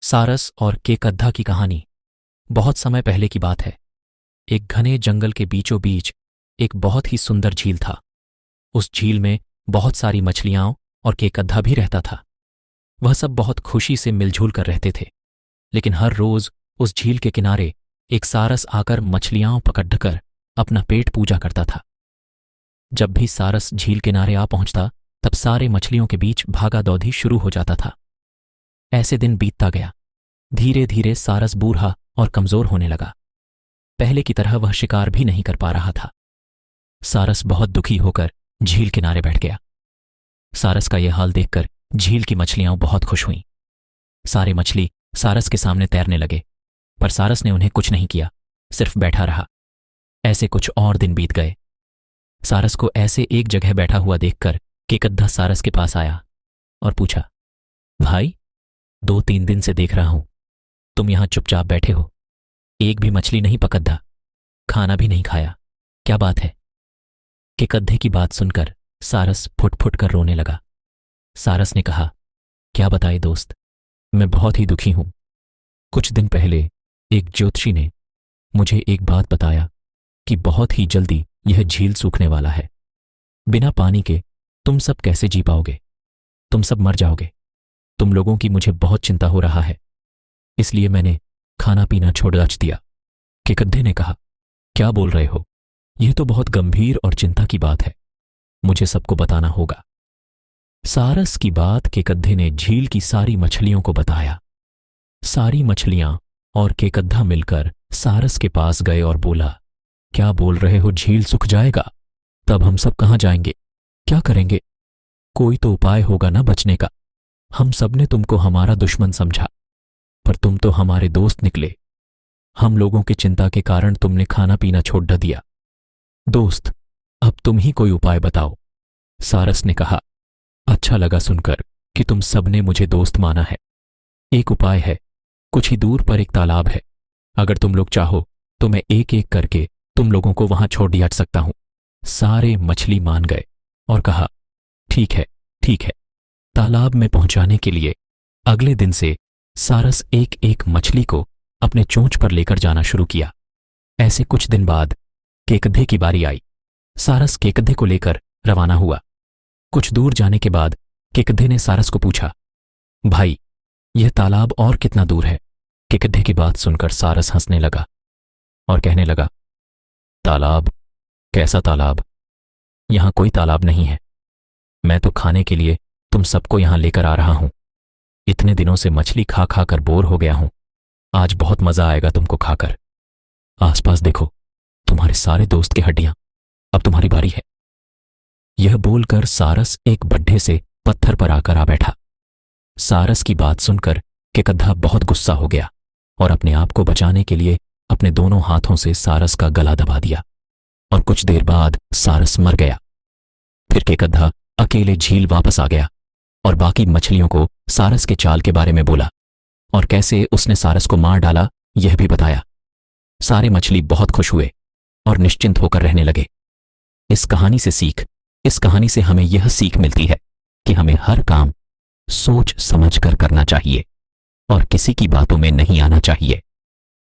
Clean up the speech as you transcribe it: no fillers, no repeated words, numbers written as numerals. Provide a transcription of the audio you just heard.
सारस और केकद्धा की कहानी। बहुत समय पहले की बात है। एक घने जंगल के बीचों बीच एक बहुत ही सुंदर झील था। उस झील में बहुत सारी मछलियां और केकद्धा भी रहता था। वह सब बहुत खुशी से मिलजुल कर रहते थे। लेकिन हर रोज उस झील के किनारे एक सारस आकर मछलियां पकड़कर अपना पेट पूजा करता था। जब भी सारस झील किनारे आ पहुंचता तब सारे मछलियों के बीच भागा दौड़ी शुरू हो जाता था। ऐसे दिन बीतता गया। धीरे धीरे सारस बूढ़ा और कमजोर होने लगा। पहले की तरह वह शिकार भी नहीं कर पा रहा था। सारस बहुत दुखी होकर झील किनारे बैठ गया। सारस का यह हाल देखकर झील की मछलियां बहुत खुश हुईं। सारे मछली सारस के सामने तैरने लगे, पर सारस ने उन्हें कुछ नहीं किया, सिर्फ बैठा रहा। ऐसे कुछ और दिन बीत गए। सारस को ऐसे एक जगह बैठा हुआ देखकर केकद्धा सारस के पास आया और पूछा, भाई, 2-3 दिन से देख रहा हूं तुम यहां चुपचाप बैठे हो, एक भी मछली नहीं पकड़ा, खाना भी नहीं खाया, क्या बात है? केकद्धे की बात सुनकर सारस फुट फुट कर रोने लगा। सारस ने कहा, क्या बताए दोस्त, मैं बहुत ही दुखी हूं। कुछ दिन पहले एक ज्योतिषी ने मुझे एक बात बताया कि बहुत ही जल्दी यह झील सूखने वाला है। बिना पानी के तुम सब कैसे जी पाओगे? तुम सब मर जाओगे। तुम लोगों की मुझे बहुत चिंता हो रहा है, इसलिए मैंने खाना पीना छोड़ दिया। केकद्धे ने कहा, क्या बोल रहे हो? यह तो बहुत गंभीर और चिंता की बात है, मुझे सबको बताना होगा। सारस की बात केकद्धे ने झील की सारी मछलियों को बताया। सारी मछलियां और केकद्धा मिलकर सारस के पास गए और बोला, क्या बोल रहे हो, झील सूख जाएगा? तब हम सब कहां जाएंगे, क्या करेंगे? कोई तो उपाय होगा ना बचने का। हम सब ने तुमको हमारा दुश्मन समझा, पर तुम तो हमारे दोस्त निकले। हम लोगों की चिंता के कारण तुमने खाना पीना छोड़ दिया। दोस्त, अब तुम ही कोई उपाय बताओ। सारस ने कहा, अच्छा लगा सुनकर कि तुम सबने मुझे दोस्त माना है। एक उपाय है, कुछ ही दूर पर एक तालाब है। अगर तुम लोग चाहो तो मैं एक एक करके तुम लोगों को वहां छोड़ दिया सकता हूं। सारे मछली मान गए और कहा, ठीक है, ठीक है। तालाब में पहुंचाने के लिए अगले दिन से सारस एक एक मछली को अपने चोंच पर लेकर जाना शुरू किया। ऐसे कुछ दिन बाद केकद्धे की बारी आई। सारस केकद्धे को लेकर रवाना हुआ। कुछ दूर जाने के बाद केकद्धे ने सारस को पूछा, भाई, यह तालाब और कितना दूर है? केकद्धे की बात सुनकर सारस हंसने लगा और कहने लगा, तालाब? कैसा तालाब? यहां कोई तालाब नहीं है। मैं तो खाने के लिए तुम सबको यहां लेकर आ रहा हूं। इतने दिनों से मछली खा खा कर बोर हो गया हूं। आज बहुत मजा आएगा तुमको खाकर। आसपास देखो, तुम्हारे सारे दोस्त की हड्डियां। अब तुम्हारी बारी है। यह बोलकर सारस एक बड्ढे से पत्थर पर आकर आ बैठा। सारस की बात सुनकर केकद्धा बहुत गुस्सा हो गया और अपने आप को बचाने के लिए अपने दोनों हाथों से सारस का गला दबा दिया और कुछ देर बाद सारस मर गया। फिर केकद्धा अकेले झील वापस आ गया और बाकी मछलियों को सारस के चाल के बारे में बोला और कैसे उसने सारस को मार डाला यह भी बताया। सारे मछली बहुत खुश हुए और निश्चिंत होकर रहने लगे। इस कहानी से हमें यह सीख मिलती है कि हमें हर काम सोच समझ कर करना चाहिए और किसी की बातों में नहीं आना चाहिए।